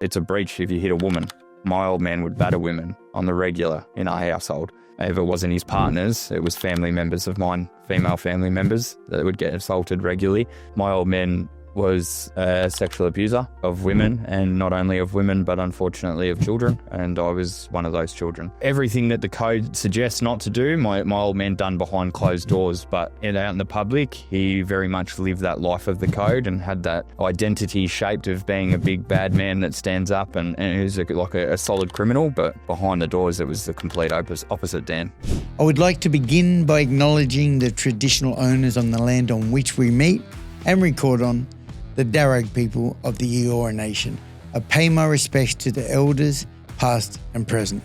it's a breach if you hit a woman. My old man would batter women on the regular in our household. If it wasn't his partners, it was family members of mine, female family members, that would get assaulted regularly. My old man was a sexual abuser of women, and not only of women, but unfortunately of children, and I was one of those children. Everything that the code suggests not to do, my old man done behind closed doors, but out in the public, he very much lived that life of the code and had that identity shaped of being a big bad man that stands up and who's like a solid criminal, but behind the doors, it was the complete opposite, Dan. I would like to begin by acknowledging the traditional owners on the land on which we meet and record on, the Darug people of the Eora Nation. I pay my respects to the elders, past and present.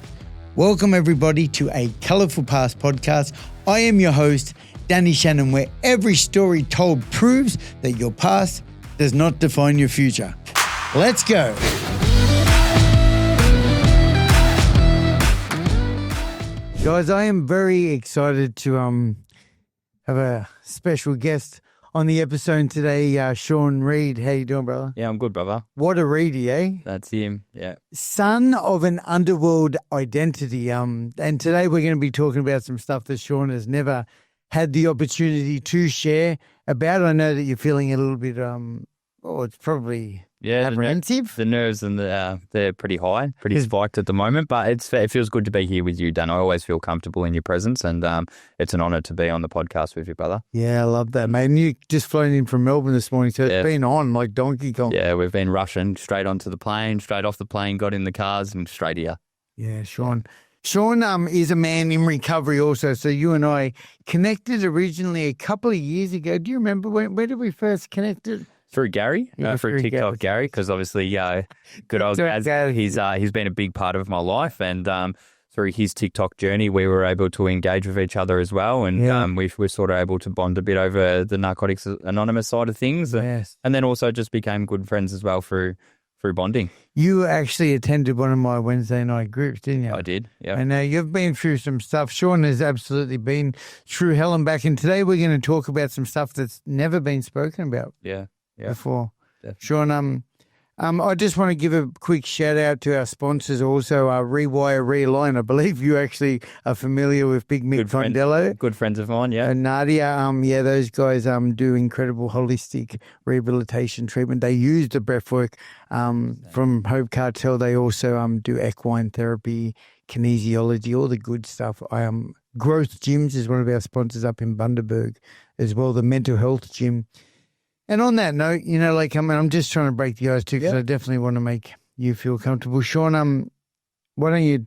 Welcome everybody to A Colourful Past Podcast. I am your host, Danny Shannon, where every story told proves that your past does not define your future. Let's go. Guys, I am very excited to have a special guest on the episode today, Sean Reed. How you doing, brother? Yeah, I'm good, brother. What a Reedy, eh? That's him, yeah. Son of an underworld identity. And today we're going to be talking about some stuff that Sean has never had the opportunity to share about. I know that you're feeling a little bit, it's probably apprehensive. The nerves and they're pretty high, pretty spiked at the moment, but it feels good to be here with you, Dan. I always feel comfortable in your presence, and it's an honour to be on the podcast with you, brother. Yeah, I love that, mate. And you just flown in from Melbourne this morning, so it's been on like Donkey Kong. Yeah, we've been rushing straight onto the plane, straight off the plane, got in the cars and straight here. Yeah, Sean. Sean is a man in recovery also, so you and I connected originally a couple of years ago. Do you remember where did we first connect? Through Gary, through TikTok Gary, because obviously, good old Gaz, he's been a big part of my life, and through his TikTok journey, we were able to engage with each other as well, and we're sort of able to bond a bit over the Narcotics Anonymous side of things, and then also just became good friends as well through bonding. You actually attended one of my Wednesday night groups, didn't you? I did, yeah. And you've been through some stuff. Sean has absolutely been through hell and back, and today we're going to talk about some stuff that's never been spoken about. Yeah. Before. Definitely. Sean, I just want to give a quick shout out to our sponsors also, Rewire Realign. I believe you actually are familiar with Big Mick Condello. Good friends of mine, yeah. And Nadia, those guys do incredible holistic rehabilitation treatment. They use the breathwork from Hope Cartel. They also do equine therapy, kinesiology, all the good stuff. Growth Gyms is one of our sponsors up in Bundaberg as well, the mental health gym. And on that note, I'm just trying to break the ice too, because I definitely want to make you feel comfortable. Sean, why don't you,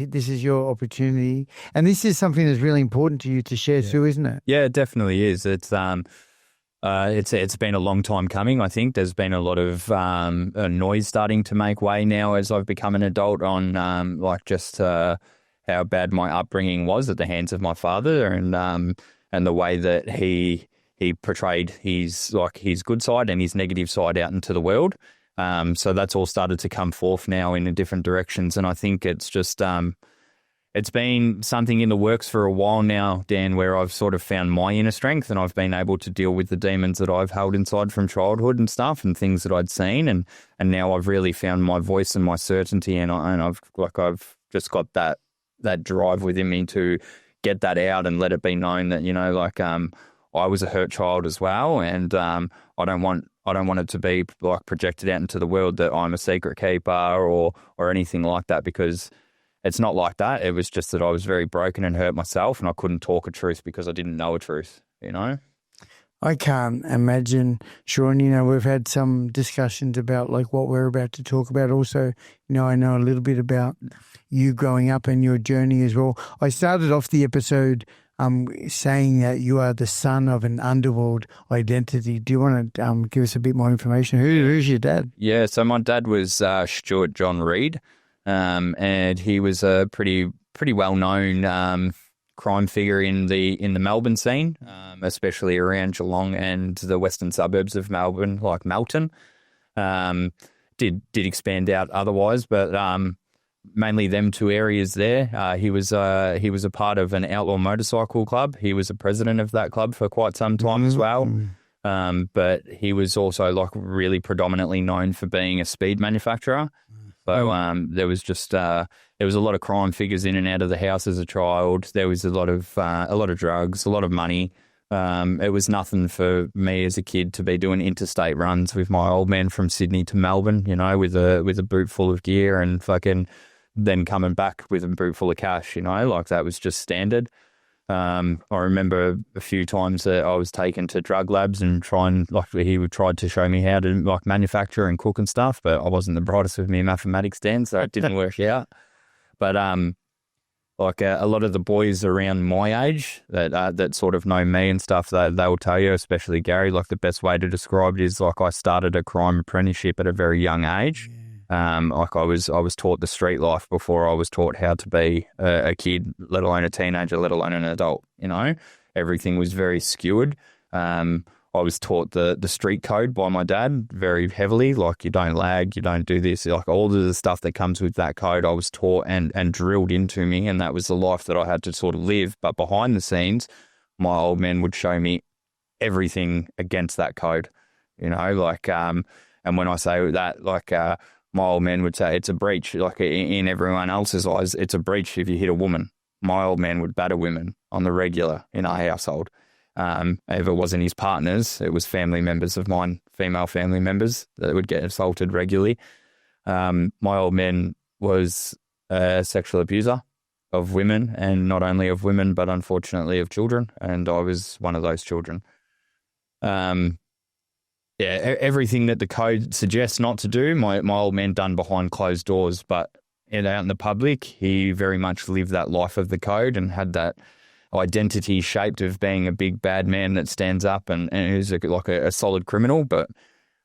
this is your opportunity. And this is something that's really important to you to share too, isn't it? Yeah, it definitely is. It's been a long time coming, I think. There's been a lot of noise starting to make way now as I've become an adult on how bad my upbringing was at the hands of my father, and the way that he portrayed his good side and his negative side out into the world. So that's all started to come forth now in different directions. And I think it's just, it's been something in the works for a while now, Dan, where I've sort of found my inner strength, and I've been able to deal with the demons that I've held inside from childhood and stuff, and things that I'd seen. And now I've really found my voice and my certainty. And I've just got that drive within me to get that out and let it be known that, I was a hurt child as well, and I don't want it to be projected out into the world that I'm a secret keeper or anything like that, because it's not like that. It was just that I was very broken and hurt myself, and I couldn't talk a truth because I didn't know a truth, I can't imagine, Sean, we've had some discussions about what we're about to talk about. Also, I know a little bit about you growing up and your journey as well. I started off the episode saying that you are the son of an underworld identity. Do you want to give us a bit more information? Who's your dad? Yeah, so my dad was Stuart John Reed, and he was a pretty well-known crime figure in the Melbourne scene, especially around Geelong and the western suburbs of Melbourne, like Melton. Did expand out otherwise, but mainly them two areas there. He was a part of an outlaw motorcycle club. He was a president of that club for quite some time as well. But he was also like really predominantly known for being a speed manufacturer. So there was just there was a lot of crime figures in and out of the house as a child. There was a lot of drugs, a lot of money. It was nothing for me as a kid to be doing interstate runs with my old man from Sydney to Melbourne, you know, with a boot full of gear and fucking then coming back with a boot full of cash, you know, like that was just standard. I remember a few times that I was taken to drug labs and he would try to show me how to like manufacture and cook and stuff, but I wasn't the brightest with me mathematics then, so it didn't work out. But like a lot of the boys around my age that sort of know me and stuff, they will tell you, especially Gary, like the best way to describe it is like I started a crime apprenticeship at a very young age. Like I was taught the street life before I was taught how to be a kid, let alone a teenager, let alone an adult. You know, everything was very skewed. I was taught the street code by my dad very heavily, like you don't lag, you don't do this, like all of the stuff that comes with that code I was taught and drilled into me, and that was the life that I had to sort of live. But behind the scenes, my old man would show me everything against that code, you know, like, and when I say that, like, my old man would say it's a breach. Like in everyone else's eyes, it's a breach if you hit a woman. My old man would batter women on the regular in our household. If it wasn't his partners, it was family members of mine, female family members that would get assaulted regularly. My old man was a sexual abuser of women, and not only of women, but unfortunately of children. And I was one of those children. Yeah, everything that the code suggests not to do, my old man done behind closed doors, but out in the public, he very much lived that life of the code and had that identity shaped of being a big bad man that stands up and is like a solid criminal, but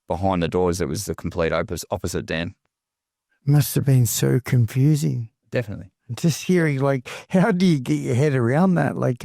behind the doors, it was the complete opposite, Dan. Must have been so confusing. Definitely. Just hearing, like, how do you get your head around that? Like,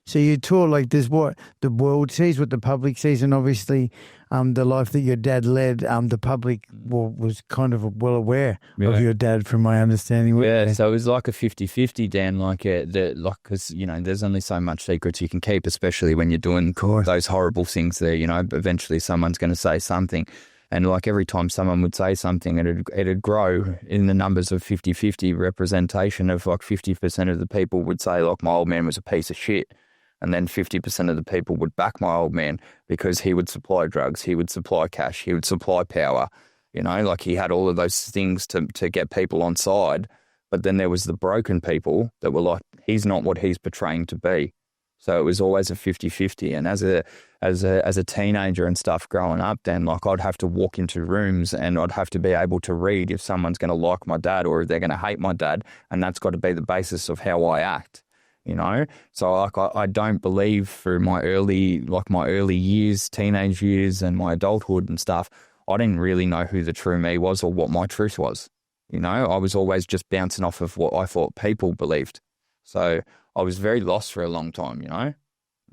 so you're taught, like, there's what the world sees, what the public sees, and obviously the life that your dad led, the public was kind of well aware of your dad, from my understanding. Yeah, so it was like a 50-50, Dan, like, because, you know, there's only so much secrets you can keep, especially when you're doing those horrible things there, you know, but eventually someone's going to say something. And like every time someone would say something, it'd grow in the numbers of 50-50 representation of like 50% of the people would say like my old man was a piece of shit. And then 50% of the people would back my old man because he would supply drugs, he would supply cash, he would supply power. You know, like he had all of those things to get people on side. But then there was the broken people that were like, he's not what he's portraying to be. So it was always a 50-50. And as a teenager and stuff growing up, then like I'd have to walk into rooms and I'd have to be able to read if someone's going to like my dad or if they're going to hate my dad. And that's got to be the basis of how I act, you know? So like I don't believe through my early years, teenage years and my adulthood and stuff, I didn't really know who the true me was or what my truth was. You know, I was always just bouncing off of what I thought people believed. So I was very lost for a long time, you know?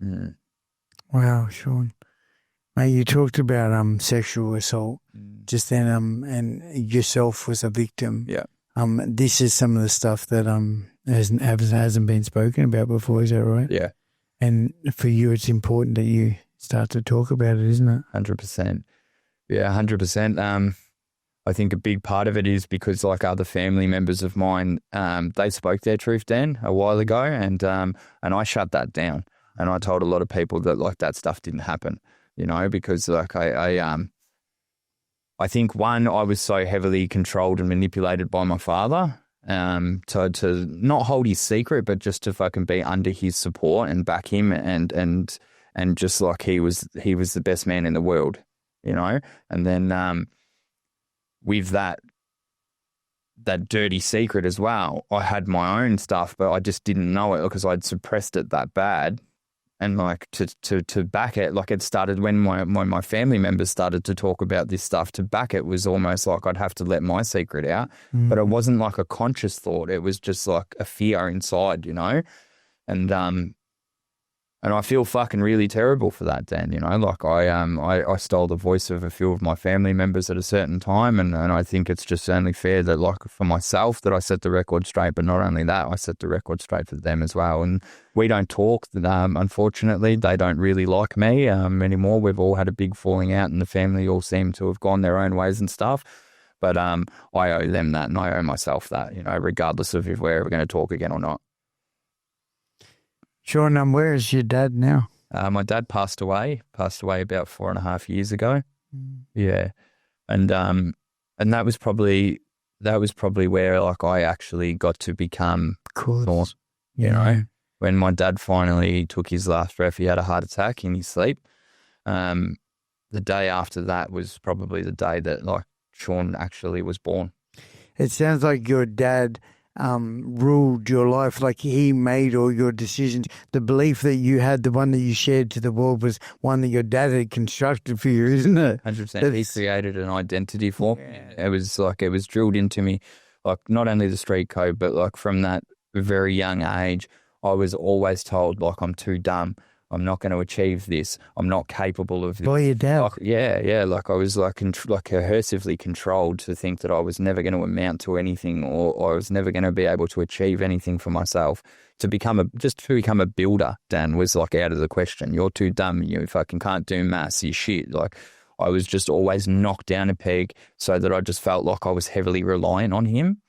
Mm. Wow, Sean. Mate, you talked about sexual assault just then, and yourself was a victim. Yeah. This is some of the stuff that hasn't been spoken about before, is that right? Yeah. And for you, it's important that you start to talk about it, isn't it? 100%. Yeah, 100%. I think a big part of it is because like other family members of mine, they spoke their truth, Dan, a while ago, and I shut that down. And I told a lot of people that like that stuff didn't happen, you know, because like I think one, I was so heavily controlled and manipulated by my father, to not hold his secret, but just to fucking be under his support and back him and just like he was the best man in the world, you know, and then with that dirty secret as well, I had my own stuff, but I just didn't know it because I'd suppressed it that bad. And like to back it, like it started when my family members started to talk about this stuff. To back it was almost like I'd have to let my secret out, but it wasn't like a conscious thought. It was just like a fear inside, you know. And And I feel fucking really terrible for that, Dan. You know, like I stole the voice of a few of my family members at a certain time, and I think it's just only fair that, like, for myself, that I set the record straight. But not only that, I set the record straight for them as well. And we don't talk. Unfortunately, they don't really like me anymore. We've all had a big falling out, and the family all seem to have gone their own ways and stuff. But I owe them that, and I owe myself that. You know, regardless of if we're ever going to talk again or not. Sean, where is your dad now? My dad passed away about 4.5 years ago. Yeah. And that was probably where, like, I actually got to become Thorn, you know. When my dad finally took his last breath, he had a heart attack in his sleep. The day after that was probably the day that, like, Sean actually was born. It sounds like your dad ruled your life, like he made all your decisions. The belief that you had, the one that you shared to the world, was one that your dad had constructed for you, isn't it? 100%. He created an identity for me. It was drilled into me, like, not only the street code, but, like, from that very young age, I was always told, like, I'm too dumb. I'm not going to achieve this. I'm not capable of this. By your dad? Like, yeah. Like, I was like coercively controlled to think that I was never going to amount to anything, or I was never going to be able to achieve anything for myself. To become a builder, Dan, was, like, out of the question. You're too dumb. You fucking can't do maths. You shit. Like, I was just always knocked down a peg, so that I just felt like I was heavily reliant on him.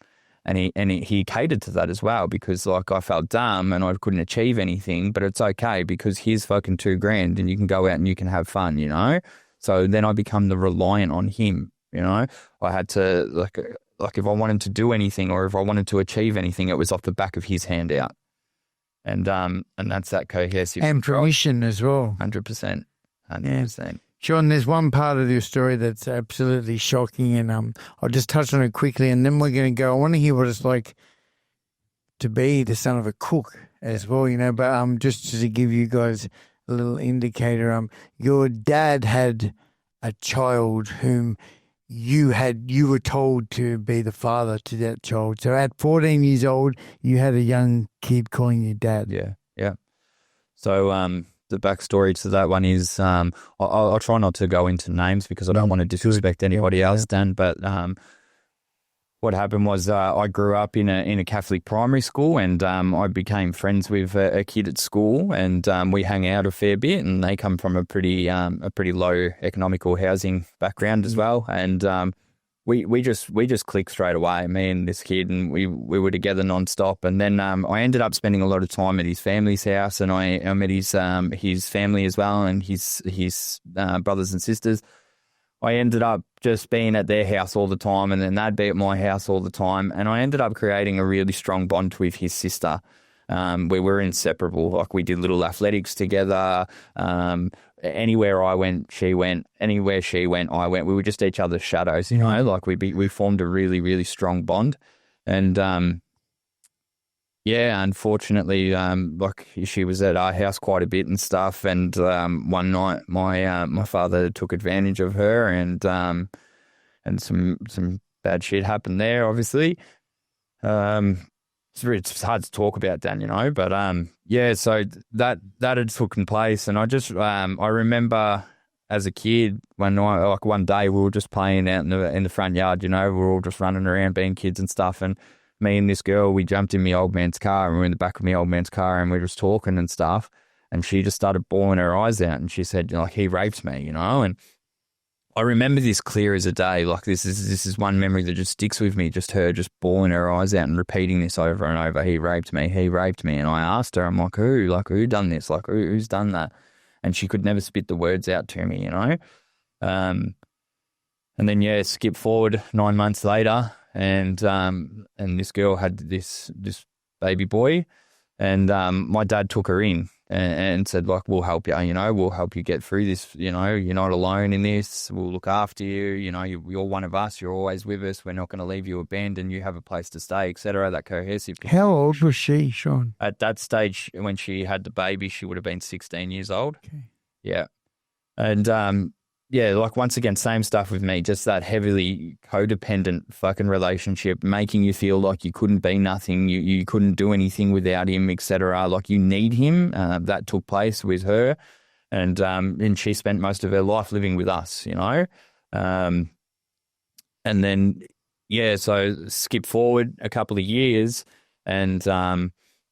And he catered to that as well, because, like, I felt dumb and I couldn't achieve anything, but it's okay because here's fucking $2,000 and you can go out and you can have fun, you know? So then I become the reliant on him, you know? I had to, like if I wanted to do anything or if I wanted to achieve anything, it was off the back of his handout. And that's that cohesive. And permission as well. 100%. 100%. Yeah. Sean, there's one part of your story that's absolutely shocking, and I'll just touch on it quickly, and then we're going to go. I want to hear what it's like to be the son of a cook as well, you know. But just to give you guys a little indicator, your dad had a child whom you were told to be the father to that child. So at 14 years old, you had a young kid calling you dad. Yeah. So the backstory to that one is I'll try not to go into names because I don't want to disrespect anybody else, Dan. But what happened was I grew up in a Catholic primary school, and I became friends with a kid at school, and we hung out a fair bit. And they come from a pretty low economical housing background as well, and we just clicked straight away, me and this kid, and we were together nonstop. And then I ended up spending a lot of time at his family's house, and I met his family as well, and his brothers and sisters. I ended up just being at their house all the time, and then they'd be at my house all the time. And I ended up creating a really strong bond with his sister. We were inseparable. Like, we did little athletics together. Anywhere I went, she went. Anywhere she went, I went. We were just each other's shadows, you know. Like, we formed a really, really strong bond. And unfortunately, like, she was at our house quite a bit and stuff. And one night, my father took advantage of her, and some bad shit happened there. Obviously, it's hard to talk about, Dan, you know. But so that had taken place, and I remember as a kid one day we were just playing out in the front yard, you know. We were all just running around being kids and stuff, and me and this girl, we jumped in my old man's car, and we were in the back of my old man's car, and we were just talking and stuff. And she just started bawling her eyes out, and she said, like, he raped me, you know. And I remember this clear as a day. Like, this is one memory that just sticks with me. Just her just bawling her eyes out and repeating this over and over. He raped me. He raped me. And I asked her, I'm like, who? Like, who done this? Like, who's done that? And she could never spit the words out to me, you know. And then skip forward 9 months later. And this girl had this baby boy, and my dad took her in and said, like, we'll help you, you know, we'll help you get through this, you know, you're not alone in this, we'll look after you, you know, you're one of us, you're always with us, we're not going to leave you abandoned, you have a place to stay, etc. That cohesive. How old was she, Sean? At that stage, when she had the baby, she would have been 16 years old. Okay. Yeah. And yeah, like once again, same stuff with me, just that heavily codependent fucking relationship, making you feel like you couldn't be nothing, you couldn't do anything without him, etc. Like you need him. That took place with her, and she spent most of her life living with us, you know. And then, yeah, so skip forward a couple of years, and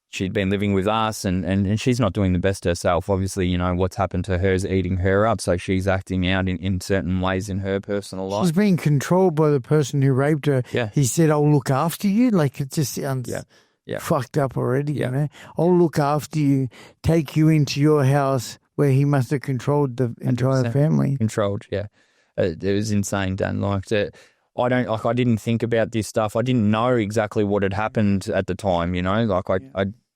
she'd been living with us, and she's not doing the best herself. Obviously, you know, what's happened to her is eating her up, so she's acting out in certain ways in her personal life. She's being controlled by the person who raped her. Yeah. He said, I'll look after you. Like, it just sounds fucked up already, you know. I'll look after you, take you into your house where he must have controlled the entire family. Controlled, yeah. It was insane, Dan. Like, I didn't think about this stuff. I didn't know exactly what had happened at the time, you know. Like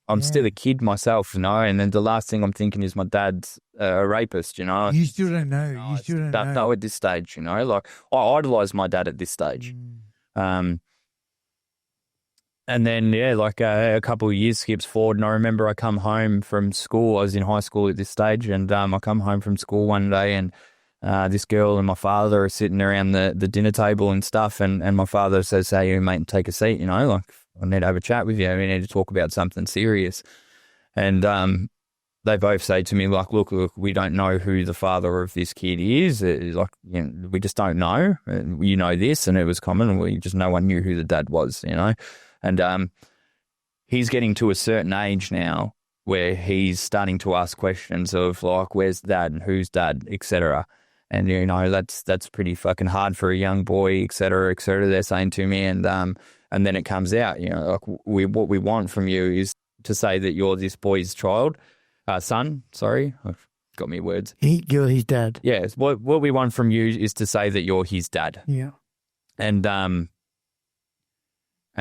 I'm still a kid myself, you know. And then the last thing I'm thinking is my dad's a rapist, you know. You still don't know. You still don't know at this stage, you know. Like I idolized my dad at this stage. And then a couple of years skips forward, and I remember I come home from school. I was in high school at this stage, and I come home from school one day, and this girl and my father are sitting around the dinner table and stuff, and my father says, "Hey, mate, take a seat, you know, like I need to have a chat with you. We need to talk about something serious." And they both say to me, like, look, we don't know who the father of this kid is. Like, you know, we just don't know. You know this, and it was common. No one knew who the dad was, you know. And he's getting to a certain age now where he's starting to ask questions of like, where's dad and who's dad, etc. And, you know, that's pretty fucking hard for a young boy, et cetera, they're saying to me. And then it comes out, you know, like what we want from you is to say that you're this boy's son, sorry. I've got me words. You're his dad. Yes. What we want from you is to say that you're his dad. Yeah. And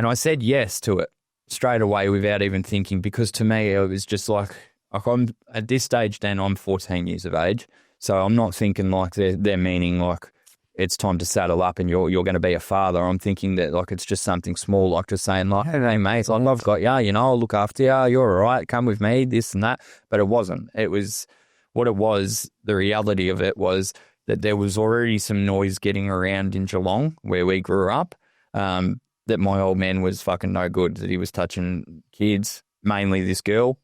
I said yes to it straight away without even thinking, because to me it was just like I'm at this stage, Dan, I'm 14 years of age. So I'm not thinking like they're meaning like it's time to saddle up and you're going to be a father. I'm thinking that like it's just something small, like just saying like, hey mate, like, I've got you, you know, I'll look after you. You're all right. Come with me, this and that. But it wasn't. It was what it was. The reality of it was that there was already some noise getting around in Geelong where we grew up, that my old man was fucking no good, that he was touching kids, mainly this girl.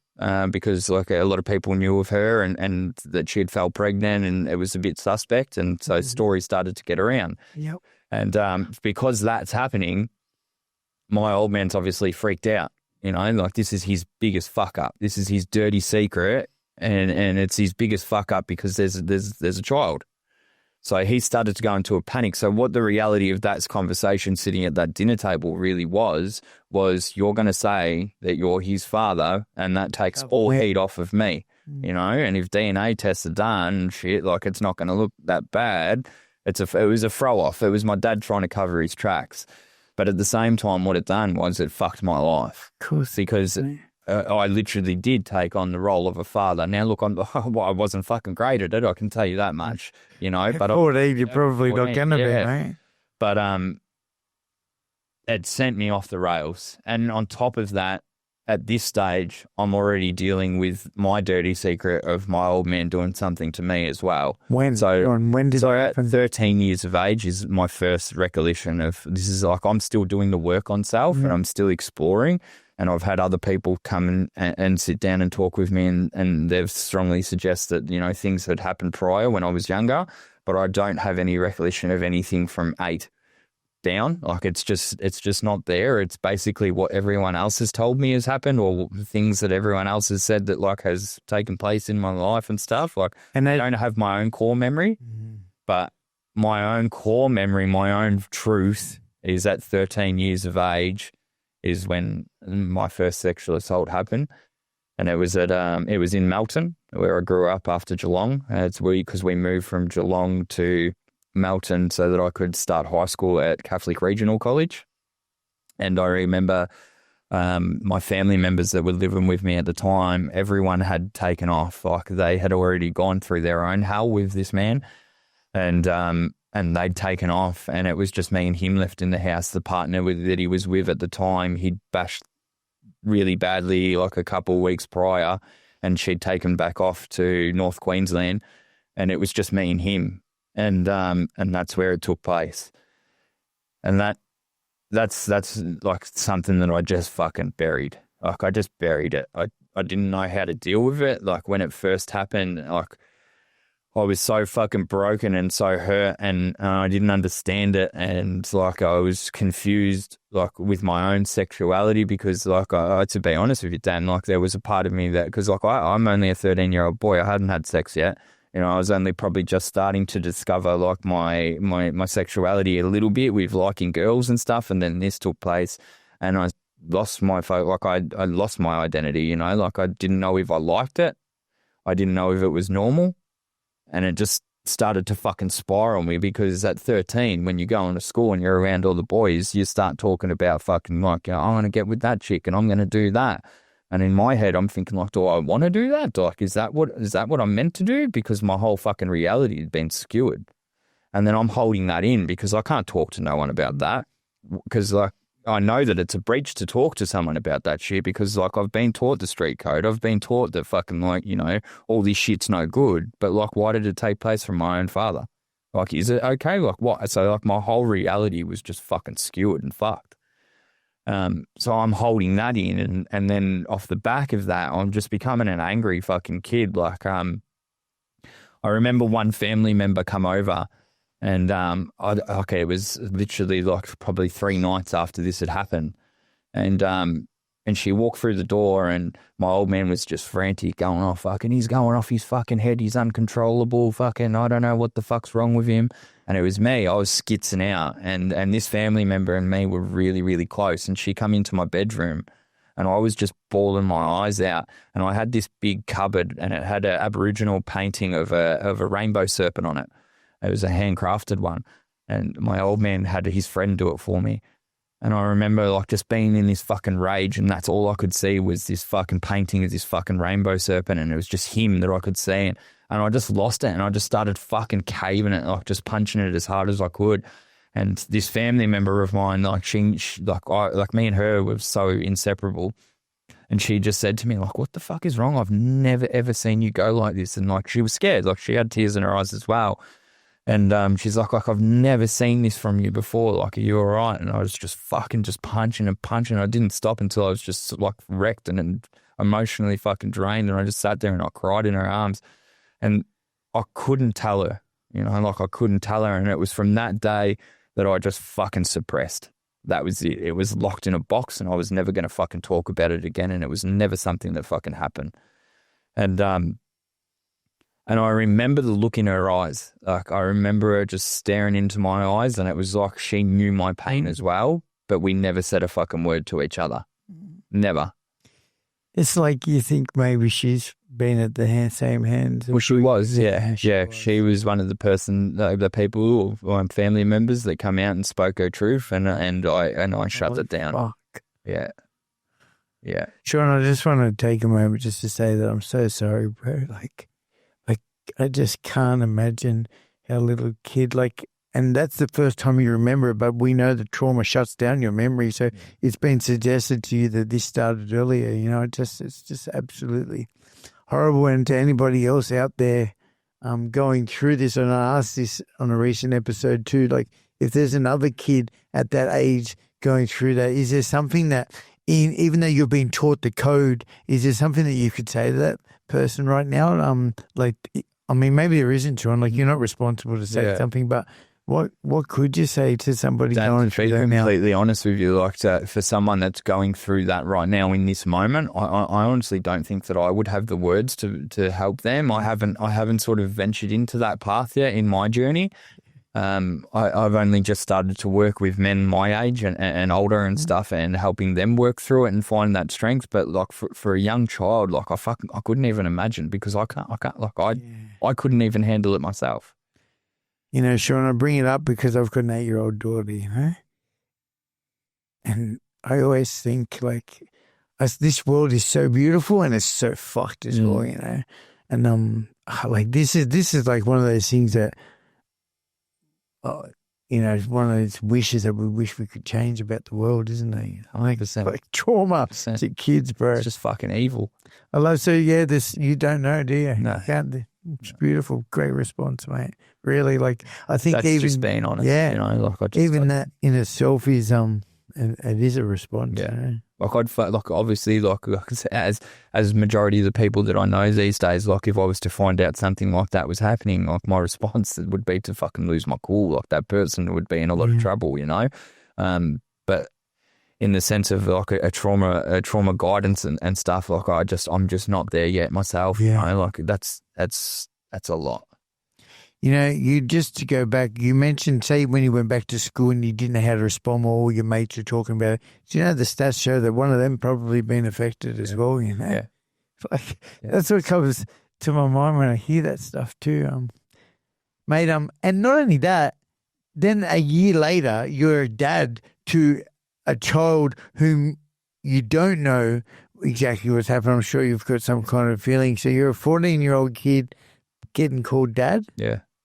Because like a lot of people knew of her and that she had fell pregnant and it was a bit suspect, and so stories started to get around. Yep. And because that's happening, my old man's obviously freaked out. You know, like this is his biggest fuck up. This is his dirty secret, and it's his biggest fuck up because there's a child. So he started to go into a panic. So what the reality of that conversation sitting at that dinner table really was you're going to say that you're his father, and that takes all heat off of me, you know, and if DNA tests are done, shit, like it's not going to look that bad. It was a throw off. It was my dad trying to cover his tracks. But at the same time, what it done was it fucked my life. Of course. Because I literally did take on the role of a father. Now, look, I wasn't fucking great at it, I can tell you that much, you know. But 14, you're probably not going to be, right? But it sent me off the rails. And on top of that, at this stage, I'm already dealing with my dirty secret of my old man doing something to me as well. When did it happen? At 13 years of age is my first recollection of this. Is like I'm still doing the work on self and I'm still exploring. And I've had other people come and sit down and talk with me, and they've strongly suggested, you know, things had happened prior when I was younger, but I don't have any recollection of anything from 8 down. Like it's just not there. It's basically what everyone else has told me has happened, or things that everyone else has said that like has taken place in my life and stuff. Like, and I don't have my own core memory, but my own core memory, my own truth is at 13 years of age is when my first sexual assault happened. And it was in Melton, where I grew up after Geelong. It's because we moved from Geelong to Melton so that I could start high school at Catholic Regional College. And I remember my family members that were living with me at the time, everyone had taken off. Like they had already gone through their own hell with this man. And they'd taken off, and it was just me and him left in the house. The partner that he was with at the time, he'd bashed really badly like a couple of weeks prior, and she'd taken back off to North Queensland, and it was just me and him. and that's where it took place. And that's like something that I just fucking buried. Like I just buried it. I didn't know how to deal with it. Like when it first happened, like I was so fucking broken and so hurt, and I didn't understand it, and like I was confused like with my own sexuality, because like to be honest with you, Dan, like there was a part of me that, because like I'm only a 13-year-old boy, I hadn't had sex yet. You know, I was only probably just starting to discover like my sexuality a little bit with liking girls and stuff, and then this took place, and I lost my I lost my identity. You know, like I didn't know if I liked it, I didn't know if it was normal. And it just started to fucking spiral me, because at 13, when you go into school and you're around all the boys, you start talking about fucking like, I'm going to get with that chick and I'm going to do that. And in my head, I'm thinking like, do I want to do that? Like, is that what I'm meant to do? Because my whole fucking reality has been skewered. And then I'm holding that in because I can't talk to no one about that, because like, I know that it's a breach to talk to someone about that shit, because like I've been taught the street code. I've been taught that fucking like, you know, all this shit's no good. But like, why did it take place from my own father? Like, is it okay? Like what? So like my whole reality was just fucking skewered and fucked. So I'm holding that in, and then off the back of that, I'm just becoming an angry fucking kid. Like, I remember one family member come over. And it was literally like probably 3 nights after this had happened, and she walked through the door, and my old man was just frantic, going, "Oh fucking, he's going off his fucking head, he's uncontrollable, fucking, I don't know what the fuck's wrong with him." And it was me, I was skitzing out, and this family member and me were really, really close, and she come into my bedroom, and I was just bawling my eyes out, and I had this big cupboard, and it had an Aboriginal painting of a rainbow serpent on it. It was a handcrafted one, and my old man had his friend do it for me. And I remember like just being in this fucking rage, and that's all I could see was this fucking painting of this fucking rainbow serpent, and it was just him that I could see. And I just lost it, and I just started fucking caving it, like just punching it as hard as I could. And this family member of mine, like she like me and her were so inseparable. And she just said to me, like, "What the fuck is wrong? I've never ever seen you go like this." And like she was scared, like she had tears in her eyes as well. And she's like, I've never seen this from you before. Like, are you all right? And I was just fucking just punching and punching. I didn't stop until I was just like wrecked and emotionally fucking drained. And I just sat there and I cried in her arms. And I couldn't tell her, you know, like I couldn't tell her. And it was from that day that I just fucking suppressed. That was it. It was locked in a box, and I was never going to fucking talk about it again. And it was never something that fucking happened. And I remember the look in her eyes. Like I remember her just staring into my eyes, and it was like she knew my pain as well, but we never said a fucking word to each other. Never. It's like you think maybe she's been at the same hands. Well, she was, yeah. She was one of the people or family members that come out and spoke her truth, and I shut it down. Fuck. Yeah. Yeah. Sean, I just want to take a moment just to say that I'm so sorry, bro. Like I just can't imagine how little kid, like, and that's the first time you remember it, but we know that trauma shuts down your memory. So it's been suggested to you that this started earlier, you know, it's just absolutely horrible. And to anybody else out there going through this, and I asked this on a recent episode too, like if there's another kid at that age going through that, is there something that, even though you're being taught the code, is there something that you could say to that person right now? Like, I mean, maybe there isn't, John. Like, you're not responsible to say something, but what could you say to somebody going through that now? To be completely honest with you, like for someone that's going through that right now in this moment, I honestly don't think that I would have the words to help them. I haven't sort of ventured into that path yet in my journey. I've only just started to work with men my age and older and stuff, and helping them work through it and find that strength. But like for a young child, like I couldn't even imagine, because I couldn't even handle it myself. You know, Sean, I bring it up because I've got an 8-year-old daughter, you know, and I always think like this world is so beautiful and it's so fucked as well, you know, and like this is like one of those things that. You know, it's one of those wishes that we wish we could change about the world, isn't it? 100%. Like trauma to kids, bro. It's just fucking evil. I love, so yeah, this, you don't know, do you? No. You can't, It's beautiful. Great response, mate. Really, like, I think That's even just being honest. yeah, You know, like I just, even that in itself is it is a response. Yeah. You know? like obviously, like as majority of the people that I know these days, like if I was to find out something like that was happening, like my response would be to fucking lose my cool. Like that person would be in a lot of trouble, you know. But in the sense of like a trauma guidance and stuff, like I'm just not there yet myself. Yeah. You know, like that's a lot. You know, you just to go back, you mentioned, say, when you went back to school and you didn't know how to respond, while all your mates were talking about it. Do you know the stats show that one of them probably been affected as well? You know, like that's what comes to my mind when I hear that stuff too, mate. And not only that, then a year later, you're a dad to a child whom you don't know exactly what's happened. I'm sure you've got some kind of feeling. So you're a 14-year-old kid getting called dad.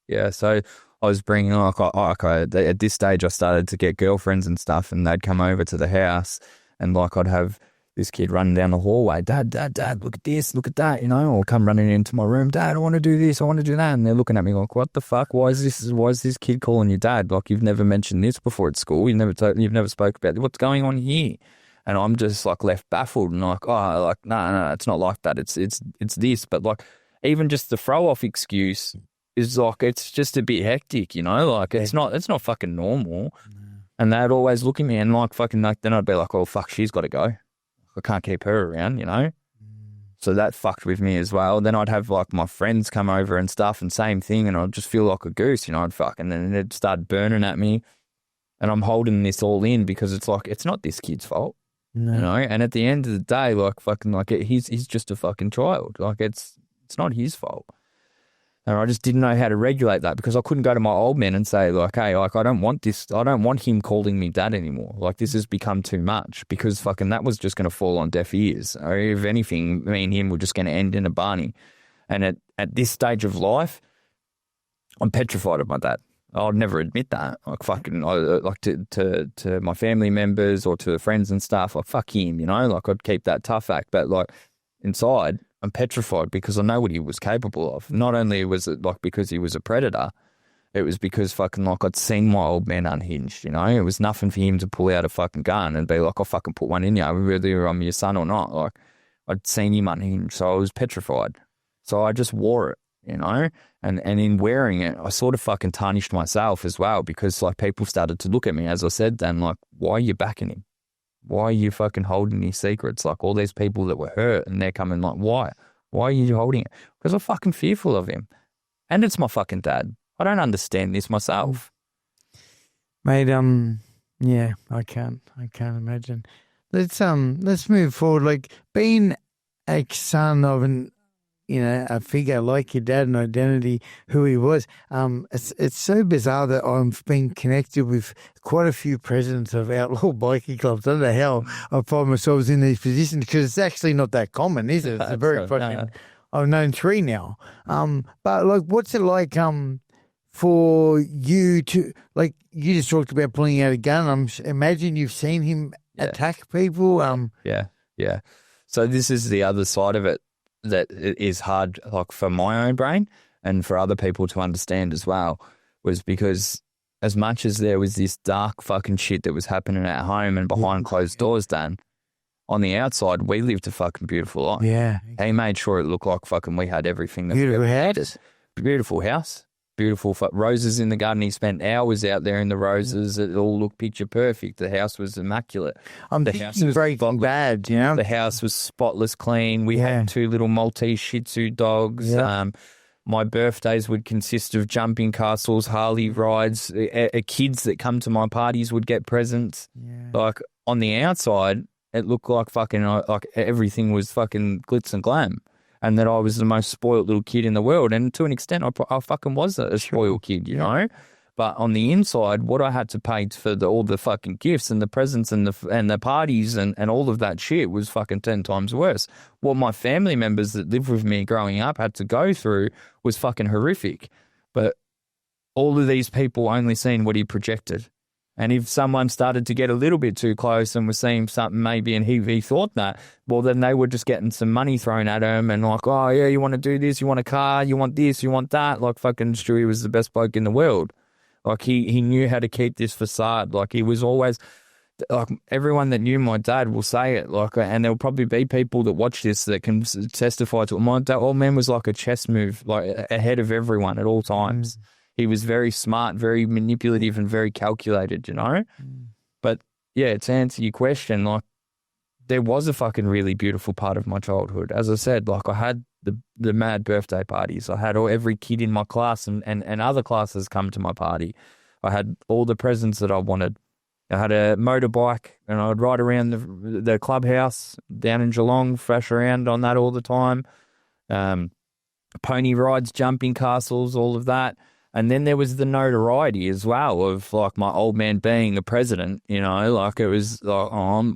Yeah, so I was bringing at this stage I started to get girlfriends and stuff, and they'd come over to the house, and like I'd have this kid running down the hallway, Dad, look at this, look at that, you know, or come running into my room, Dad, I want to do this, I want to do that, and they're looking at me like, what the fuck? Why is this kid calling you dad? Like you've never mentioned this before at school, you've never spoke about what's going on here, and I'm just like left baffled and like, oh, like no, it's not like that, it's this, but like even just the throw off excuse is like, it's just a bit hectic, you know, like it's not fucking normal. And they'd always look at me and like fucking like, then I'd be like, oh fuck, she's got to go. I can't keep her around, you know. So that fucked with me as well. Then I'd have like my friends come over and stuff and same thing, and I'd just feel like a goose, you know, and then it'd start burning at me, and I'm holding this all in because it's like, it's not this kid's fault, you know. And at the end of the day, like fucking like he's just a fucking child. Like it's not his fault. And I just didn't know how to regulate that because I couldn't go to my old man and say like, hey, like I don't want this. I don't want him calling me dad anymore. Like this has become too much because fucking that was just going to fall on deaf ears. Or if anything, me and him were just going to end in a Barney. And at this stage of life, I'm petrified of my dad. I'd never admit that. Like fucking, like to my family members or to friends and stuff. Like fuck him, you know. Like I'd keep that tough act, but like inside, I'm petrified because I know what he was capable of. Not only was it like because he was a predator, it was because fucking like I'd seen my old man unhinged, you know. It was nothing for him to pull out a fucking gun and be like, I'll fucking put one in you, whether I'm your son or not. Like I'd seen him unhinged, so I was petrified. So I just wore it, you know. And in wearing it, I sort of fucking tarnished myself as well because like people started to look at me, as I said then, like, why are you backing him? Why are you fucking holding these secrets? Like all these people that were hurt and they're coming like, why? Why are you holding it? Because I'm fucking fearful of him. And it's my fucking dad. I don't understand this myself. Mate, yeah, I can't imagine. Let's move forward. Like being a son of a figure like your dad, an identity, who he was. It's so bizarre that I've been connected with quite a few presidents of outlaw biking clubs. I don't know how I find myself in these positions because it's actually not that common, is it? It's a very fucking. I've known 3 now. But like, what's it like? For you to like, you just talked about pulling out a gun. Imagine you've seen him attack people. Yeah. So this is the other side of it that is hard, like for my own brain and for other people to understand as well, was because as much as there was this dark fucking shit that was happening at home and behind closed doors, Dan, on the outside, we lived a fucking beautiful life. Yeah. He made sure it looked like fucking we had everything. That beautiful house. Beautiful house. Beautiful roses in the garden. He spent hours out there in the roses. It all looked picture perfect. The house was immaculate. The house was Breaking Bad, you know? The house was spotless clean. We had 2 little Maltese Shih Tzu dogs. Yeah. My birthdays would consist of jumping castles, Harley rides. Kids that come to my parties would get presents. Yeah. Like on the outside, it looked like fucking like everything was fucking glitz and glam. And that I was the most spoiled little kid in the world. And to an extent, I fucking was a spoiled kid, you know. But on the inside, what I had to pay for all the fucking gifts and the presents and the parties and all of that shit was fucking 10 times worse. What my family members that lived with me growing up had to go through was fucking horrific. But all of these people only seen what he projected. And if someone started to get a little bit too close and was seeing something maybe and he thought that, well, then they were just getting some money thrown at him and like, oh, yeah, you want to do this, you want a car, you want this, you want that. Like fucking Stewie was the best bloke in the world. Like he knew how to keep this facade. Like he was always, like everyone that knew my dad will say it. Like, and there'll probably be people that watch this that can testify to it. My dad, old man was like a chess move, like ahead of everyone at all times. He was very smart, very manipulative and very calculated, you know? But yeah, to answer your question, like there was a fucking really beautiful part of my childhood. As I said, like I had the mad birthday parties. I had every kid in my class and other classes come to my party. I had all the presents that I wanted. I had a motorbike and I'd ride around the clubhouse down in Geelong, thrash around on that all the time. Pony rides, jumping castles, all of that. And then there was the notoriety as well of like my old man being a president, you know, like it was like, oh,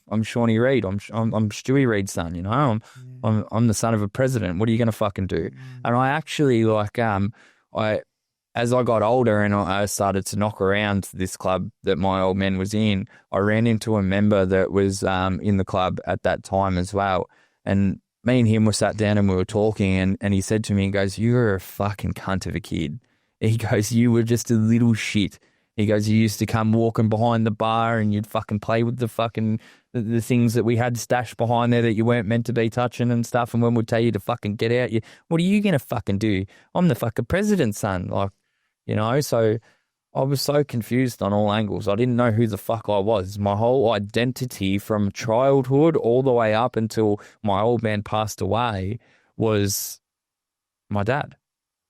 I'm Shawnee Reed, I'm Stewie Reed's son, you know, I'm the son of a president. What are you going to fucking do? And I actually like, as I got older and I started to knock around this club that my old man was in, I ran into a member that was in the club at that time as well. And me and him were sat down and we were talking and he said to me, he goes, "You're a fucking cunt of a kid." He goes, "You were just a little shit." He goes, "You used to come walking behind the bar and you'd fucking play with the fucking the things that we had stashed behind there that you weren't meant to be touching and stuff. And when we'd tell you to fucking get out, what are you going to fucking do? I'm the fucking president's son." Like, you know, so I was so confused on all angles. I didn't know who the fuck I was. My whole identity from childhood all the way up until my old man passed away was my dad.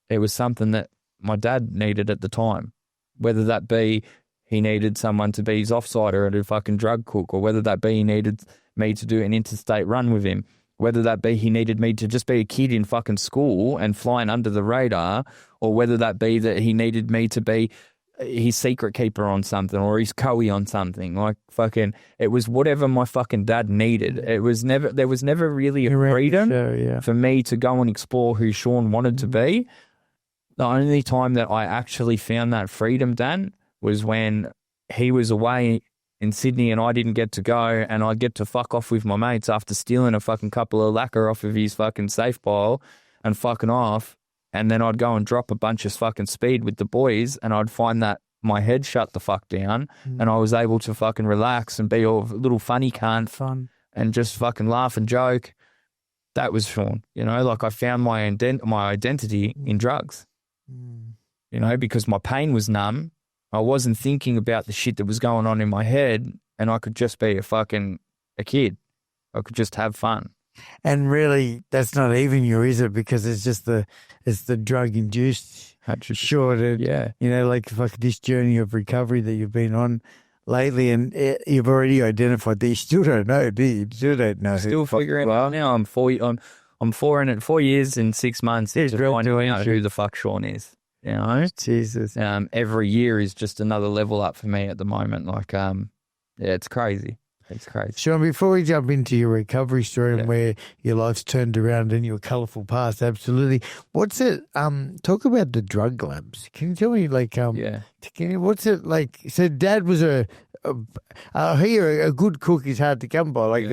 It was something that my dad needed at the time, whether that be he needed someone to be his offsider and a fucking drug cook, or whether that be he needed me to do an interstate run with him, whether that be he needed me to just be a kid in fucking school and flying under the radar, or whether that be that he needed me to be his secret keeper on something or his coey on something. Like fucking, it was whatever my fucking dad needed. There was never really a freedom for me to go and explore who Sean wanted to be. The only time that I actually found that freedom, Dan, was when he was away in Sydney and I didn't get to go, and I'd get to fuck off with my mates after stealing a fucking couple of lacquer off of his fucking safe pile and fucking off. And then I'd go and drop a bunch of fucking speed with the boys and I'd find that my head shut the fuck down and I was able to fucking relax and be a little funny cunt and just fucking laugh and joke. That was Sean, you know, like I found my identity in drugs, you know, because my pain was numb. I wasn't thinking about the shit that was going on in my head and I could just be a kid. I could just have fun. And really, that's not even you, is it? Because it's the drug induced. Sure, you know, like this journey of recovery that you've been on lately, and you've already identified that you still don't know, do you? You still don't know. Still figuring. Well, now I'm 4 years and 6 months. Just finding out who the fuck Sean is. You know, Jesus. Every year is just another level up for me at the moment. Like, yeah, it's crazy. It's crazy. Sean, before we jump into your recovery story and where your life's turned around and your colourful past, absolutely. What's it? Talk about the drug labs. Can you tell me, like, what's it like? So, Dad was a good cook is hard to come by. Like,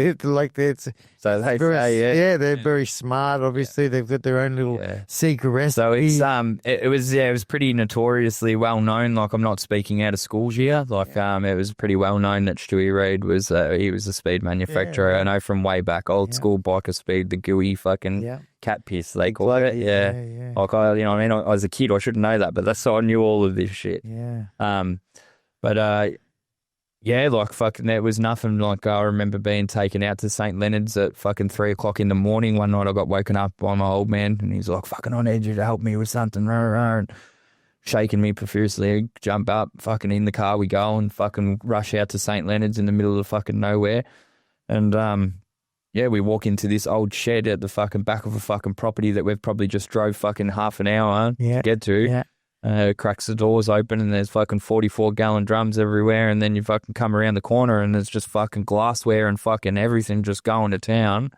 so they very, say, they're very smart. Obviously, they've got their own little secret recipe. So it's it was pretty notoriously well known. Like, I'm not speaking out of school here. Like, it was pretty well known that Stewie Reed was he was a speed manufacturer. I know from way back, old school biker speed, the gooey fucking cat piss they call it. Yeah. Like you know, what I mean, I was a kid, I shouldn't know that, but that's so I knew all of this shit. Yeah, like fucking, there was nothing. Like, I remember being taken out to St. Leonard's at fucking 3 o'clock in the morning. One night I got woken up by my old man and he's like, fucking, I need you to help me with something, and shaking me profusely. Jump up, fucking in the car we go and fucking rush out to St. Leonard's in the middle of fucking nowhere. And we walk into this old shed at the fucking back of a fucking property that we've probably just drove fucking half an hour to get to. Cracks the doors open and there's fucking 44-gallon drums everywhere, and then you fucking come around the corner and there's just fucking glassware and fucking everything just going to town.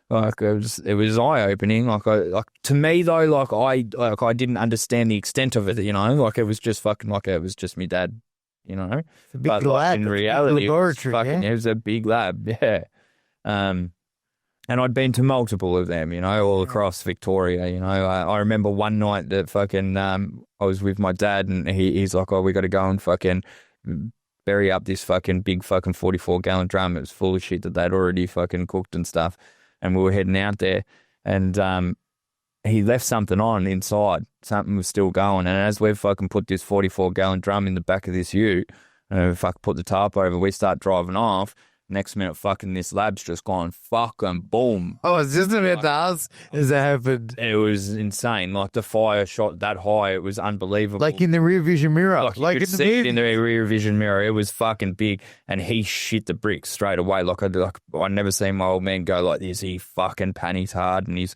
Like, it was eye-opening. Like to me though, I didn't understand the extent of it, you know. Like, it was just fucking, like, it was just me dad you know. It's a big But lab. in reality, laboratory, it was a big lab, yeah. And I'd been to multiple of them, you know, all across Victoria. You know, I remember one night that fucking I was with my dad, and he's like, "Oh, we got to go and fucking bury up this fucking big fucking 44-gallon drum." It was full of shit that they'd already fucking cooked and stuff, and we were heading out there, and he left something on inside. Something was still going, and as we've fucking put this 44-gallon drum in the back of this ute, and fucking put the tarp over, we start driving off. Next minute, fucking this lab's just gone fucking boom. Oh, it's just about to ask, has that happened? It was insane. Like the fire shot that high, it was unbelievable. Like in the rear vision mirror. Like you could see it in the rear vision mirror. It was fucking big, and he shit the bricks straight away. Like I never seen my old man go like this. He fucking panics hard, and he's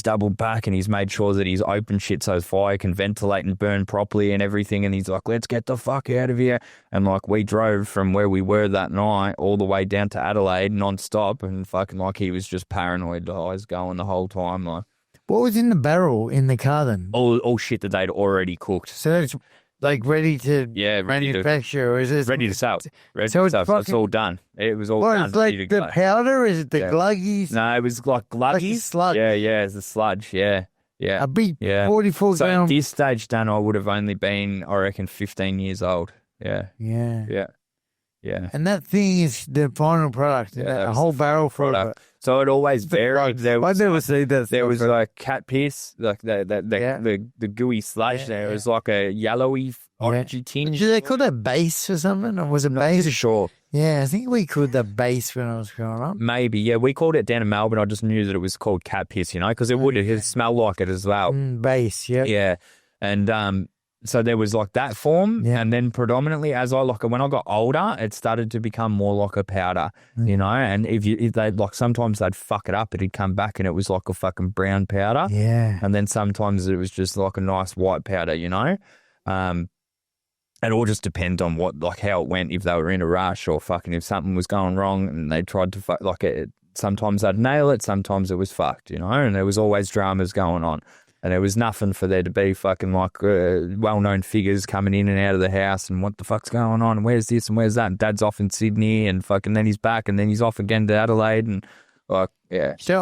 doubled back, and he's made sure that he's open shit so fire can ventilate and burn properly and everything. And he's like, "Let's get the fuck out of here." And like we drove from where we were that night all the way down to Adelaide non-stop, and fucking like he was just paranoid, eyes going the whole time. Like, what was in the barrel in the car then? All shit that they'd already cooked. So that's like ready to manufacture, or is it ready to sell? So it's all done. It was all done. It's like the powder? Is it the gluggies? No, it was like gluggies. Like sludge. Yeah, it's the sludge. Yeah. A big 44 So gram. at this stage, Dan, I would have only been, I reckon, 15 years old. Yeah. And that thing is the final product. Yeah, a whole barrel product. So it always varied. I never see that. There was like cat piss, like the gooey sludge. There was like a yellowy, orangey tinge. Did they call that base or something? Or was it base? Sure. Yeah, I think we called that base when I was growing up. Maybe, yeah. We called it down in Melbourne. I just knew that it was called cat piss, you know, because it smelled like it as well. Base, yeah. Yeah. And so there was like that form, and then predominantly when I got older, it started to become more like a powder, you know. And if they like sometimes they'd fuck it up, it'd come back and it was like a fucking brown powder, and then sometimes it was just like a nice white powder, you know. It all just depends on how it went. If they were in a rush or fucking if something was going wrong and they tried to fuck it. Sometimes they'd nail it, sometimes it was fucked, you know. And there was always dramas going on. And there was nothing for there to be fucking like well-known figures coming in and out of the house and what the fuck's going on and where's this and where's that. And Dad's off in Sydney and fucking then he's back and then he's off again to Adelaide and like, yeah. So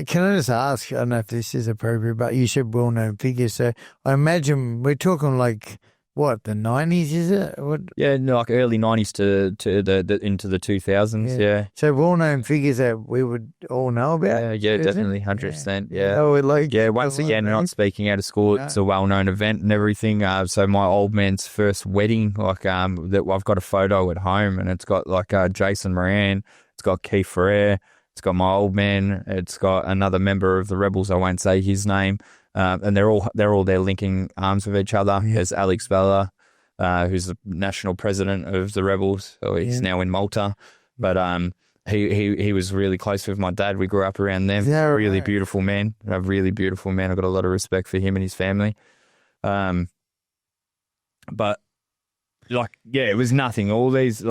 can I just ask, I don't know if this is appropriate, but you said well-known figures. So I imagine we're talking like, what, the 90s, is it? What? Yeah, like early 90s to the into the 2000s, yeah. So well-known figures that we would all know about? Yeah, definitely, 100%, yeah. Oh, once again, not speaking out of school, it's a well-known event and everything. So my old man's first wedding, like that I've got a photo at home and it's got like Jason Moran, it's got Keith Ferrer, it's got my old man, it's got another member of the Rebels, I won't say his name. And they're all there linking arms with each other. Yeah. There's Alex Vella, who's the national president of the Rebels. So he's now in Malta. But he was really close with my dad. We grew up around them. Yeah, really beautiful man. A really beautiful man. I've got a lot of respect for him and his family. But it was nothing. All these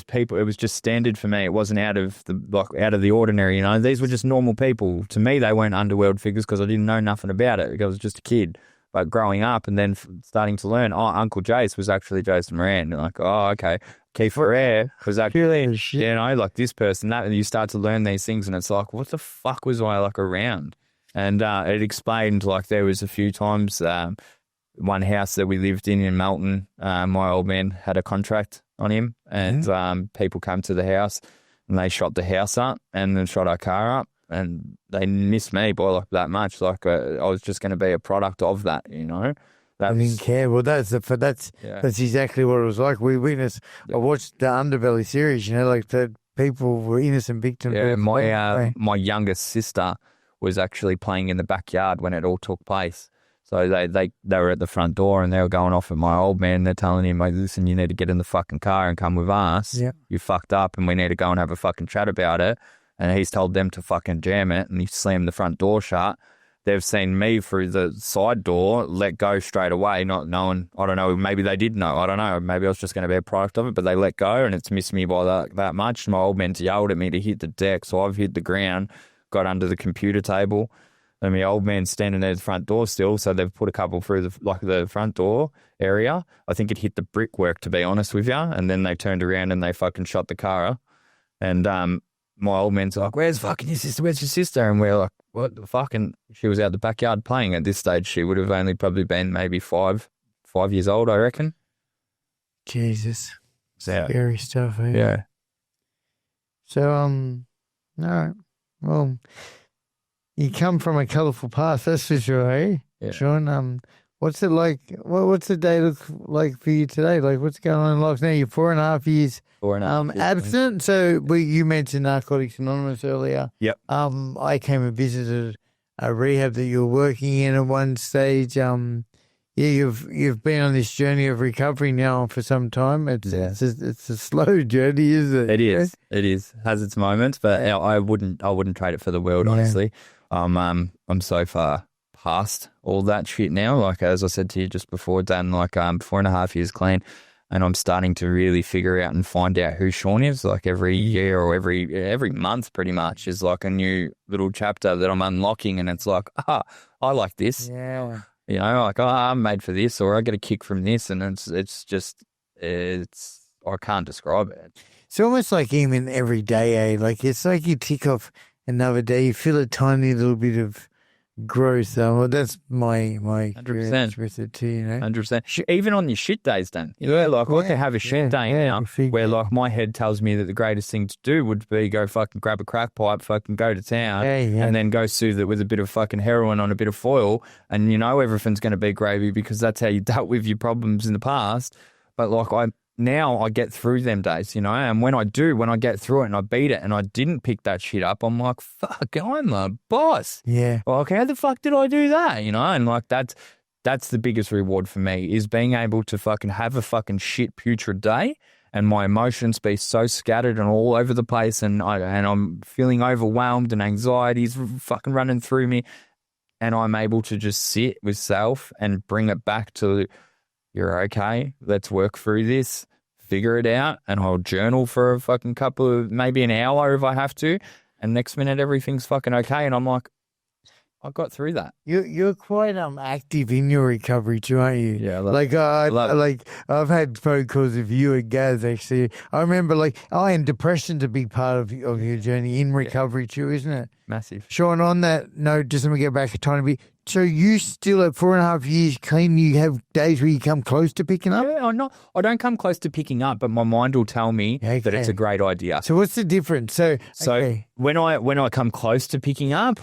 people, it was just standard for me. It wasn't out of the ordinary, you know. These were just normal people. To me, they weren't underworld figures because I didn't know nothing about it. I was just a kid. But growing up and then starting to learn, Uncle Jace was actually Jason Moran. Like, oh, okay. Keith Ferrer was actually, you know, like this person, that, and you start to learn these things and it's like, what the fuck was I like around? And it explained like there was a few times, one house that we lived in Melbourne, my old man had a contract on him and people come to the house and they shot the house up and then shot our car up and they missed me by like that much. Like I was just going to be a product of that, you know. I didn't care. Well, that's exactly what it was like. We witnessed. I watched the Underbelly series, you know, like the people were innocent victims. Yeah, my youngest sister was actually playing in the backyard when it all took place. So they were at the front door and they were going off at my old man. They're telling him, like, listen, you need to get in the fucking car and come with us. Yeah. You fucked up and we need to go and have a fucking chat about it. And he's told them to fucking jam it and he slammed the front door shut. They've seen me through the side door let go straight away, not knowing, I don't know, maybe they did know. I don't know. Maybe I was just going to be a product of it, but they let go and it's missed me by that much. My old man's yelled at me to hit the deck. So I've hit the ground, got under the computer table. And my old man's standing there at the front door still, so they've put a couple through the front door area. I think it hit the brickwork, to be honest with you, and then they turned around and they fucking shot the car. And my old man's like, "Where's fucking your sister? Where's your sister?" And we're like, "What the fuck?" And she was out the backyard playing. At this stage, she would have only probably been maybe 5 years old, I reckon. Jesus. So, Scary stuff, eh? yeah. So, all right. Well, you come from a colourful past, that's for sure, eh? Yeah. Sean, what's it like? What's the day look like for you today? Like, what's going on in life now? You're 4.5 years 4.5 years. absent. So, you mentioned Narcotics Anonymous earlier. Yep. I came and visited a rehab that you were working in at one stage. Yeah, you've been on this journey of recovery now for some time. It's a slow journey, isn't it? It is. It is. Has its moments, but I wouldn't trade it for the world, honestly. I'm so far past all that shit now. Like, as I said to you just before, Dan, like 4.5 years clean, and I'm starting to really figure out and find out who Sean is. Like every year or every month pretty much is like a new little chapter that I'm unlocking, and it's like, I like this. Yeah. You know, like, I'm made for this, or I get a kick from this, and it's I can't describe it. It's almost like even every day, eh? Like, it's like you tick off another day, you feel a tiny little bit of growth. Well, that's my 100% with it too, you know? 100%. Even on your shit days, Dan. You know, like, I can have a shit day now where, like, my head tells me that the greatest thing to do would be go fucking grab a crack pipe, fucking go to town, and then go soothe it with a bit of fucking heroin on a bit of foil, and you know everything's going to be gravy because that's how you dealt with your problems in the past. But, like, now I get through them days, you know, and when I get through it and I beat it and I didn't pick that shit up, I'm like, fuck, I'm the boss. Yeah. Like, how the fuck did I do that, you know? And, like, that's the biggest reward for me, is being able to fucking have a fucking shit putrid day and my emotions be so scattered and all over the place, and I'm feeling overwhelmed and anxiety's fucking running through me, and I'm able to just sit with self and bring it back to, you're okay, let's work through this, figure it out, and I'll journal for a fucking couple of, maybe an hour if I have to, and next minute everything's fucking okay, and I'm like, I got through that. You're quite active in your recovery too, aren't you? Yeah, I've had phone calls with you and Gaz actually. I remember and depression's a big part of your journey in recovery too, isn't it? Massive. Sean, on that note, just let me get back a tiny bit. So you still at 4.5 years clean, you have days where you come close to picking up? Yeah, I don't come close to picking up, but my mind will tell me that it's a great idea. So what's the difference? So when I come close to picking up,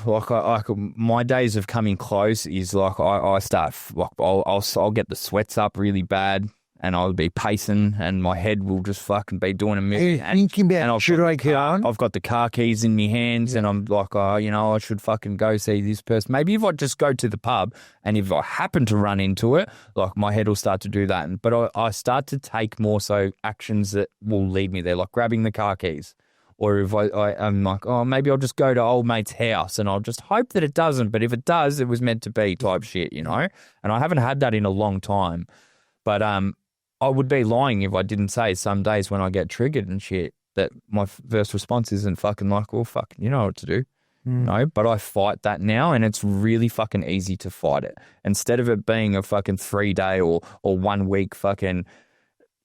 my days of coming close is like I start, like, I'll get the sweats up really bad, and I'll be pacing, and my head will just fucking be doing a million. Thinking about, should I get on? I've got the car keys in my hands, and I'm like, I should fucking go see this person. Maybe if I just go to the pub, and if I happen to run into it, like, my head will start to do that. But I start to take more so actions that will lead me there, like grabbing the car keys. Or if I'm like, maybe I'll just go to old mate's house, and I'll just hope that it doesn't. But if it does, it was meant to be type shit, you know? And I haven't had that in a long time. But I would be lying if I didn't say some days when I get triggered and shit that my first response isn't fucking like, well, fuck, you know what to do. No, but I fight that now, and it's really fucking easy to fight it. Instead of it being a fucking 3-day or 1 week fucking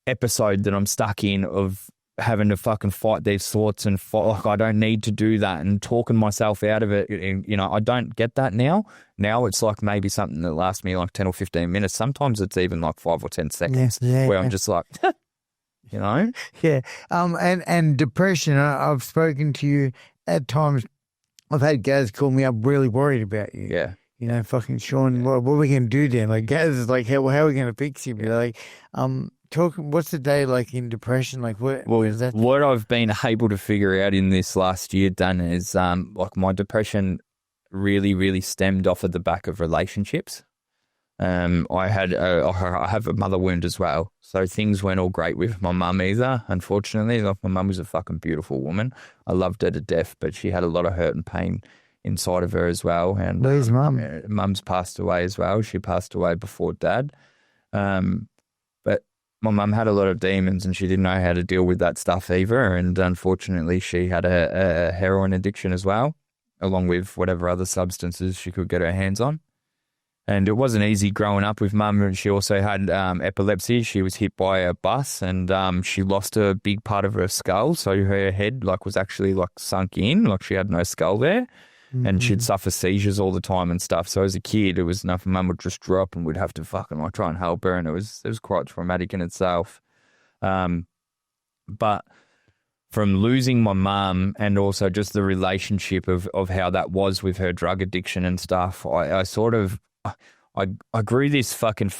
episode that I'm stuck in of having to fucking fight these thoughts and fight, like, I don't need to do that, and talking myself out of it. You know, I don't get that now. Now it's like maybe something that lasts me like 10 or 15 minutes. Sometimes it's even like 5 or 10 seconds where I'm just like, you know? Yeah. And depression, I've spoken to you at times. I've had Gaz call me up really worried about you. Yeah. You know, fucking Sean, what are we going to do then? Like, Gaz is like, how are we going to fix you? You're like, what's the day like in depression? Like, what is that? What I've been able to figure out in this last year, Dan, is like, my depression really, really stemmed off of the back of relationships. I have a mother wound as well, so things weren't all great with my mum either. Unfortunately, like, my mum was a fucking beautiful woman. I loved her to death, but she had a lot of hurt and pain inside of her as well. And where's mum? Mum's passed away as well. She passed away before Dad. But my mum had a lot of demons, and she didn't know how to deal with that stuff either. And unfortunately, she had a heroin addiction as well. along with whatever other substances she could get her hands on. And it wasn't easy growing up with Mum. And she also had epilepsy. She was hit by a bus and she lost a big part of her skull. So her head was actually sunk in, she had no skull there. And she'd suffer seizures all the time and stuff. So as a kid, it was enough. Mum would just drop and we'd have to fucking try and help her. And it was quite traumatic in itself. But from losing my mum and also just the relationship of how that was with her drug addiction and stuff, I grew this fucking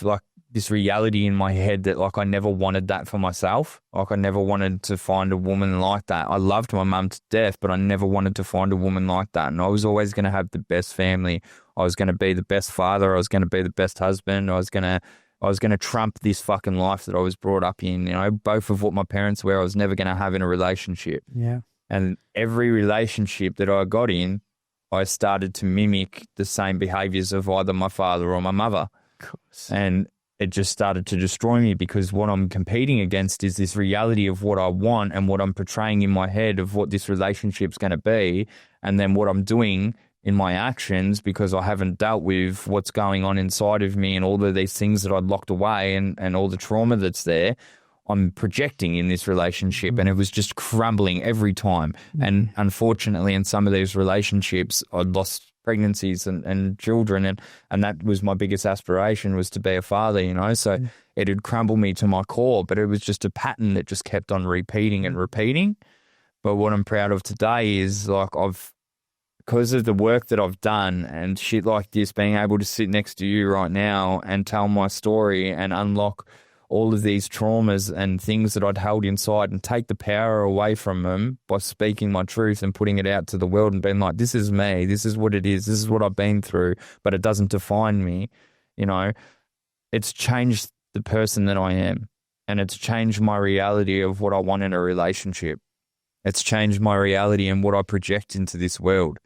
this reality in my head that I never wanted that for myself. I never wanted to find a woman like that. I loved my mum to death, but I never wanted to find a woman like that. And I was always going to have the best family. I was going to be the best father. I was going to be the best husband. I was going to trump this fucking life that I was brought up in. Both of what my parents were, I was never going to have in a relationship. Yeah. And every relationship that I got in, I started to mimic the same behaviors of either my father or my mother. Of course. And it just started to destroy me because what I'm competing against is this reality of what I want and what I'm portraying in my head of what this relationship's going to be. And then what I'm doing in my actions, because I haven't dealt with what's going on inside of me and all of these things that I'd locked away and all the trauma that's there, I'm projecting in this relationship, and it was just crumbling every time. And unfortunately, in some of these relationships, I'd lost pregnancies and children, and that was my biggest aspiration, was to be a father, so it had crumbled me to my core, but it was just a pattern that just kept on repeating and repeating. But what I'm proud of today is because of the work that I've done and shit like this, being able to sit next to you right now and tell my story and unlock all of these traumas and things that I'd held inside and take the power away from them by speaking my truth and putting it out to the world and being like, this is me, this is what it is, this is what I've been through, but it doesn't define me. It's changed the person that I am, and it's changed my reality of what I want in a relationship. It's changed my reality and what I project into this world.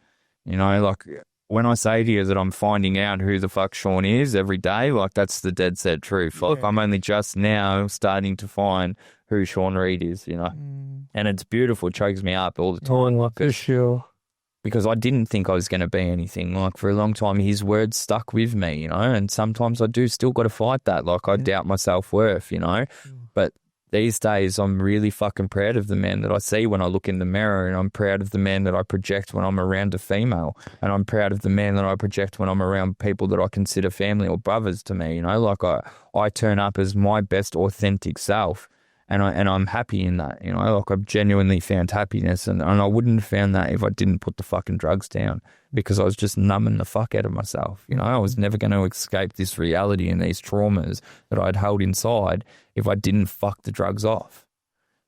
When I say to you that I'm finding out who the fuck Sean is every day, that's the dead set truth. I'm only just now starting to find who Sean Reed is, and it's beautiful. It chokes me up all the time. For sure. Because I didn't think I was going to be anything. For a long time, his words stuck with me, and sometimes I do still got to fight that. I doubt my self-worth, but these days, I'm really fucking proud of the man that I see when I look in the mirror, and I'm proud of the man that I project when I'm around a female, and I'm proud of the man that I project when I'm around people that I consider family or brothers to me. I turn up as my best authentic self, and I'm happy in that. I've genuinely found happiness, and I wouldn't have found that if I didn't put the fucking drugs down, because I was just numbing the fuck out of myself. I was never going to escape this reality and these traumas that I'd held inside if I didn't fuck the drugs off.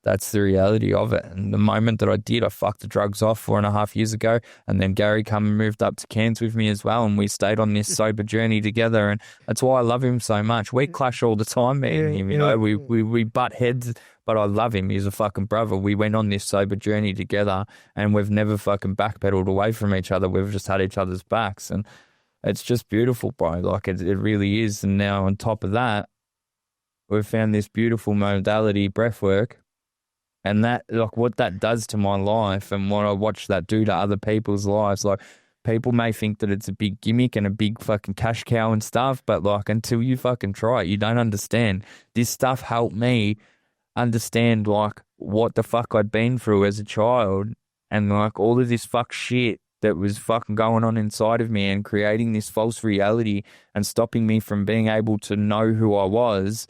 That's the reality of it. And the moment that I did, I fucked the drugs off 4.5 years ago. And then Gary come and moved up to Cairns with me as well. And we stayed on this sober journey together. And that's why I love him so much. We clash all the time, me and him. We butt heads, but I love him. He's a fucking brother. We went on this sober journey together, and we've never fucking backpedaled away from each other. We've just had each other's backs. And it's just beautiful, bro. It really is. And now on top of that, we've found this beautiful modality, breathwork. And that, what that does to my life and what I watch that do to other people's lives, people may think that it's a big gimmick and a big fucking cash cow and stuff, but until you fucking try it, you don't understand. This stuff helped me understand what the fuck I'd been through as a child, and all of this fuck shit that was fucking going on inside of me and creating this false reality and stopping me from being able to know who I was.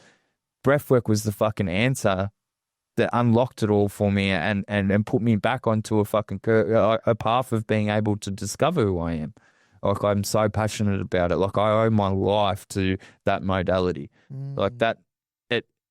Breathwork was the fucking answer that unlocked it all for me and put me back onto a fucking a path of being able to discover who I am. I'm so passionate about it. I owe my life to that modality.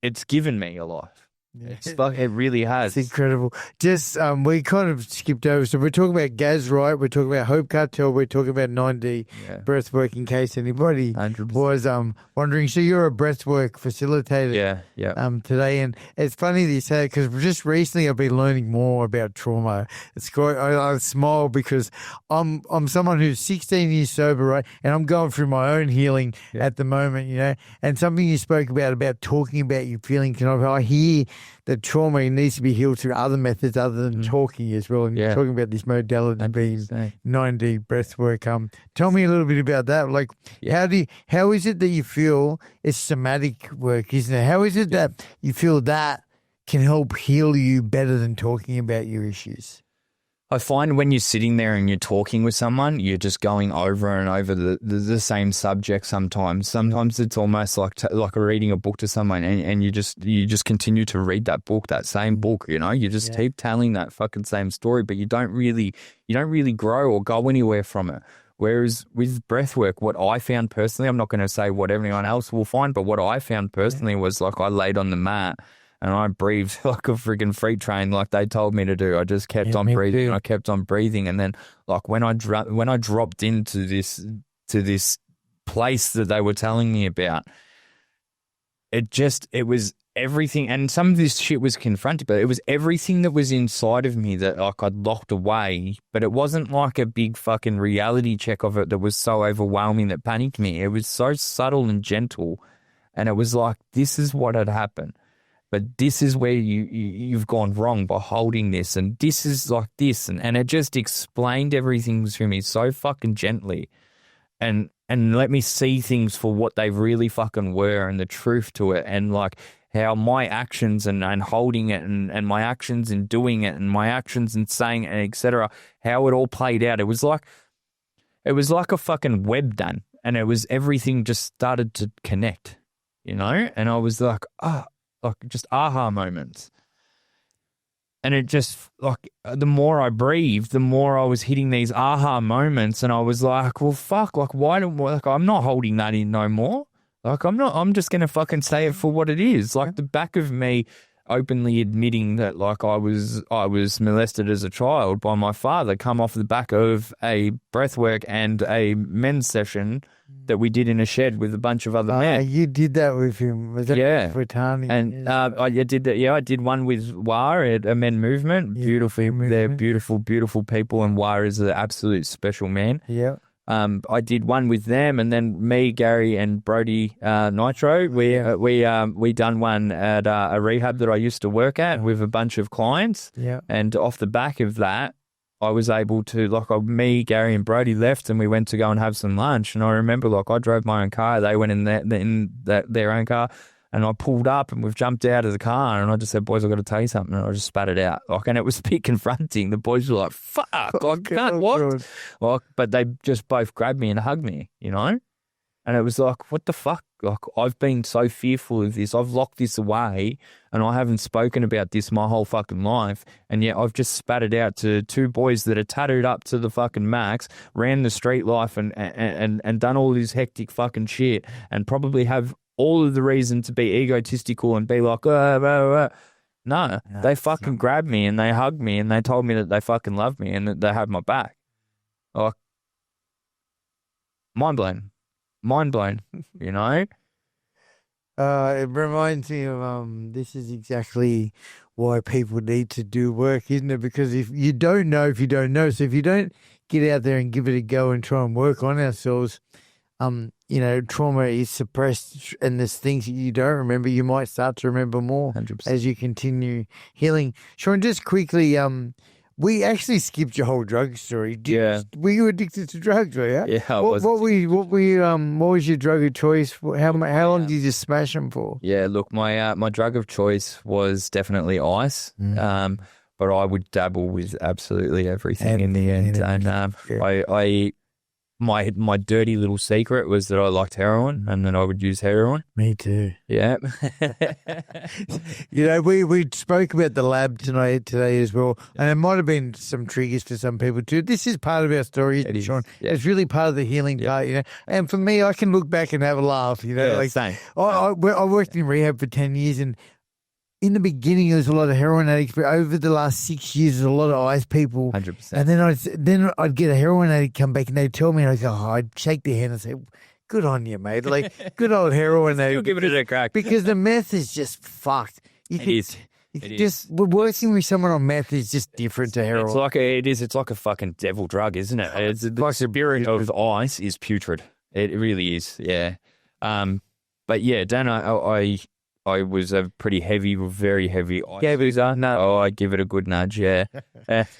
It's given me a life. Yeah. It really has. It's incredible. Just we kind of skipped over. So we're talking about Gaz, right? We're talking about Hope Cartel. We're talking about 9D breathwork. In case anybody 100%. was wondering, so you're a breathwork facilitator. Yeah. Today, and it's funny that you say it, because just recently I've been learning more about trauma. It's quite. I smile because I'm someone who's 16 years sober, right? And I'm going through my own healing at the moment, And something you spoke about talking about your feelings, and I hear the trauma needs to be healed through other methods other than talking as well. And you're talking about this modality being 9D breath work. Tell me a little bit about that. Like, how is it that you feel it's somatic work, isn't it? How is it that you feel that can help heal you better than talking about your issues? I find when you're sitting there and you're talking with someone, you're just going over and over the same subject sometimes. Sometimes it's almost like reading a book to someone and you just continue to read that book, that same book, you know. You just keep telling that fucking same story, but you don't really grow or go anywhere from it. Whereas with breathwork, what I found personally, I'm not going to say what everyone else will find, but what I found personally was like I laid on the mat and I breathed like a friggin' freight train, like they told me to do. I just kept on breathing. And I kept on breathing, and then, like when I dropped into this place that they were telling me about, it was everything. And some of this shit was confronted, but it was everything that was inside of me that like I'd locked away. But it wasn't like a big fucking reality check of it that was so overwhelming that panicked me. It was so subtle and gentle, and it was like, this is what had happened. But this is where you've gone wrong by holding this, and this is like this, and it just explained everything to me so fucking gently, and let me see things for what they really fucking were and the truth to it, and like how my actions and holding it and my actions in doing it and my actions in saying it, etc., how it all played out. It was like a fucking web done, and it was everything just started to connect, you know, and I was like, like just aha moments. And it just, like, the more I breathed, the more I was hitting these aha moments, and I was like, well, fuck, like, I'm not holding that in no more. Like, I'm just going to fucking say it for what it is. Like, the back of me openly admitting that, like, I was molested as a child by my father come off the back of a breathwork and a men's session that we did in a shed with a bunch of other men. You did that with him. Was that for Tani? And I did that. Yeah, I did one with WAR at a men movement. They're beautiful, beautiful people, and WAR is an absolute special man. Yeah. I did one with them, and then me, Gary, and Brody Nitro. We done one at a rehab that I used to work at with a bunch of clients. Yeah. And off the back of that, I was able to, like, me, Gary, and Brody left, and we went to go and have some lunch. And I remember, like, I drove my own car. They went in their own car, and I pulled up, and we've jumped out of the car, and I just said, "Boys, I've got to tell you something." And I just spat it out, like, and it was a bit confronting. The boys were like, "Fuck, I can't what?" Like, but they just both grabbed me and hugged me, you know. And it was like, what the fuck? Like, I've been so fearful of this. I've locked this away, and I haven't spoken about this my whole fucking life. And yet I've just spat it out to two boys that are tattooed up to the fucking max, ran the street life and done all this hectic fucking shit, and probably have all of the reason to be egotistical and be like, No, they fucking grabbed me and they hugged me and they told me that they fucking loved me and that they had my back. Like, mind blown, you know? It reminds me of this is exactly why people need to do work, isn't it? Because if you don't know, so if you don't get out there and give it a go and try and work on ourselves, you know, trauma is suppressed, and there's things that you don't remember, you might start to remember more 100%. as you continue healing. Sean, just quickly, we actually skipped your whole drug story. Were you addicted to drugs? Were you? Yeah, I was. What was your drug of choice? How long did you smash them for? Yeah, look, my drug of choice was definitely ice. But I would dabble with absolutely everything in the end. And my dirty little secret was that I liked heroin, and then I would use heroin. Me too. Yeah. You know, we spoke about the lab today as well, and it might have been some triggers for some people too. This is part of our story, Sean. Yeah. It's really part of the healing part, you know. And for me, I can look back and have a laugh, you know. Same. I worked in rehab for 10 years, and in the beginning, there was a lot of heroin addicts, but over the last 6 years, there's a lot of ice people. 100%. And then I'd get a heroin addict come back, and they'd tell me, and I'd shake their hand and say, "Good on you, mate." Like, good old heroin addict. You'll give it a crack. Because the meth is just fucked. It is. Working with someone on meth is just different to heroin. It's like a fucking devil drug, isn't it? It's like the spirit of ice is putrid. It really is. Yeah. But yeah, Dan, I was a pretty heavy, very heavy ice Gave it a user. nudge. Oh, I give it a good nudge, yeah.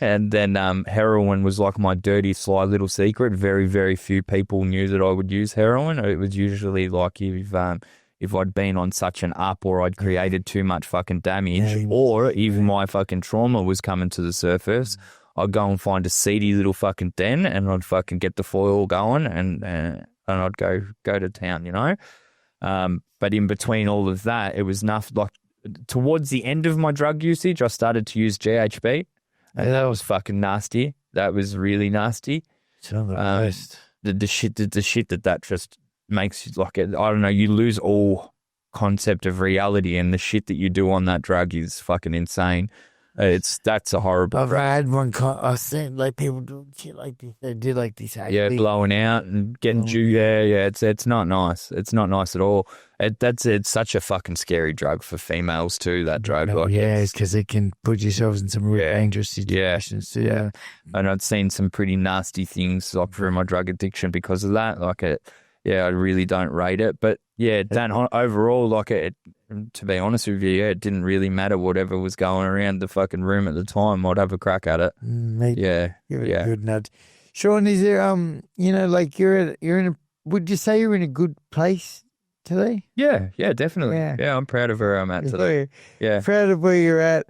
And then heroin was like my dirty, sly little secret. Very, very few people knew that I would use heroin. It was usually like if I'd been on such an up or I'd created too much fucking damage or even my fucking trauma was coming to the surface, I'd go and find a seedy little fucking den and I'd fucking get the foil going and I'd go to town, you know. But in between all of that, it was enough. Like towards the end of my drug usage, I started to use GHB, and that was fucking nasty. That was really nasty. It's not the best. The shit that just makes you like it. I don't know. You lose all concept of reality, and the shit that you do on that drug is fucking insane. That's a horrible. I've had one. I've seen like people doing shit like this. They do like this. Yeah, blowing out and getting yeah. It's not nice. It's not nice at all. It's such a fucking scary drug for females too. That drug, like, because it can put yourselves in some real dangerous situations. Yeah, and I'd seen some pretty nasty things like through my drug addiction because of that. Like it. Yeah, I really don't rate it, but yeah, Dan, overall, like it. To be honest with you, it didn't really matter whatever was going around the fucking room at the time. I'd have a crack at it. Give it a good nudge. Sean, is there like you're in a? Would you say you're in a good place today? Yeah, definitely. Yeah, I'm proud of where I'm at today. Yeah, proud of where you're at.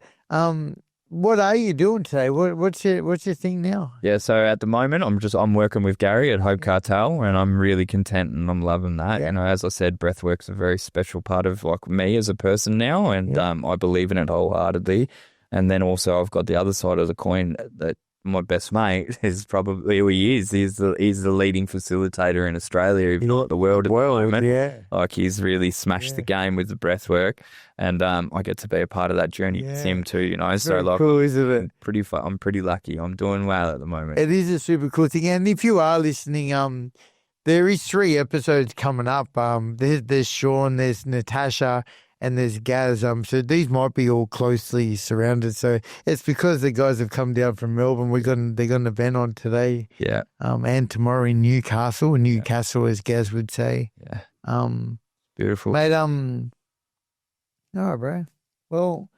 What are you doing today? What's your thing now? Yeah, so at the moment I'm working with Gary at Hope Cartel and I'm really content and I'm loving that. Yeah. You know, as I said, breathwork's a very special part of like me as a person now and I believe in it wholeheartedly. And then also I've got the other side of the coin that my best mate is probably who he is. He's the leading facilitator in Australia, if not the world at the moment. Yeah. Like he's really smashed the game with the breath work, and I get to be a part of that journey with him too. You know, so like cool, isn't it? I'm pretty lucky. I'm doing well at the moment. It is a super cool thing, and if you are listening, there is 3 episodes coming up. There's Sean, there's Natasha, and there's Gaz. So these might be all closely surrounded. So it's because the guys have come down from Melbourne. They got an event on today. Yeah. And tomorrow in Newcastle, as Gaz would say. Yeah. Beautiful. Mate, all right, bro. Well,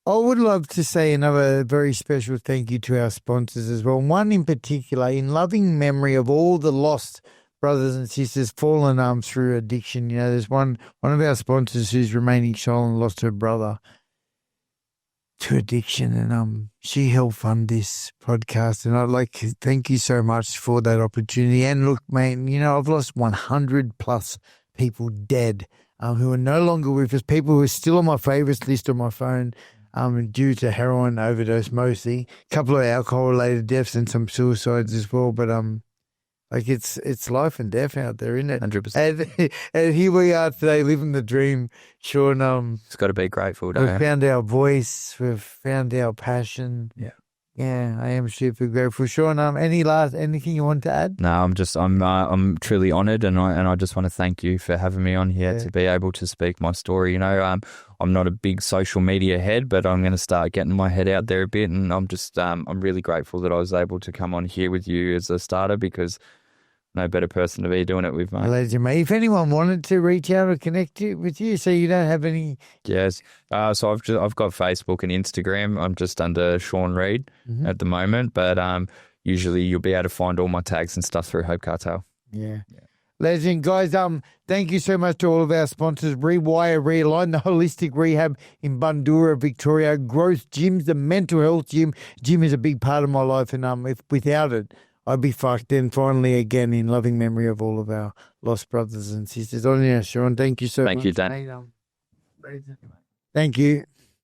I would love to say another very special thank you to our sponsors as well. One in particular, in loving memory of all the lost brothers and sisters fallen through addiction. You know, there's one of our sponsors who's remaining silent, lost her brother to addiction, and she helped fund this podcast. And I'd like to thank you so much for that opportunity. And look, mate, you know, I've lost 100 plus people dead who are no longer with us. People who are still on my favourites list on my phone due to heroin overdose mostly. A couple of alcohol related deaths and some suicides as well, but like it's life and death out there, isn't it? 100%. And here we are today, living the dream. Sean, it's got to be grateful. We've found our voice. We've found our passion. Yeah, I am super grateful. Sean, anything you want to add? No, I'm truly honoured, and I just want to thank you for having me on here to be able to speak my story. You know, I'm not a big social media head, but I'm going to start getting my head out there a bit, and I'm really grateful that I was able to come on here with you as a starter because. No better person to be doing it with, mate. Legend, mate. If anyone wanted to reach out or connect with you, so you don't have any... Yes. So I've got Facebook and Instagram. I'm just under Sean Reed at the moment, but usually you'll be able to find all my tags and stuff through Hope Cartel. Yeah. Legend. Guys, thank you so much to all of our sponsors. Rewire, Realign, the Holistic Rehab in Bundoora, Victoria, Growth Gyms, the Mental Health Gym. Gym is a big part of my life, and without it, I'd be fucked. Then finally, again, in loving memory of all of our lost brothers and sisters. On you, Sean. Thank you so much. Thank you, Dan. Thank you.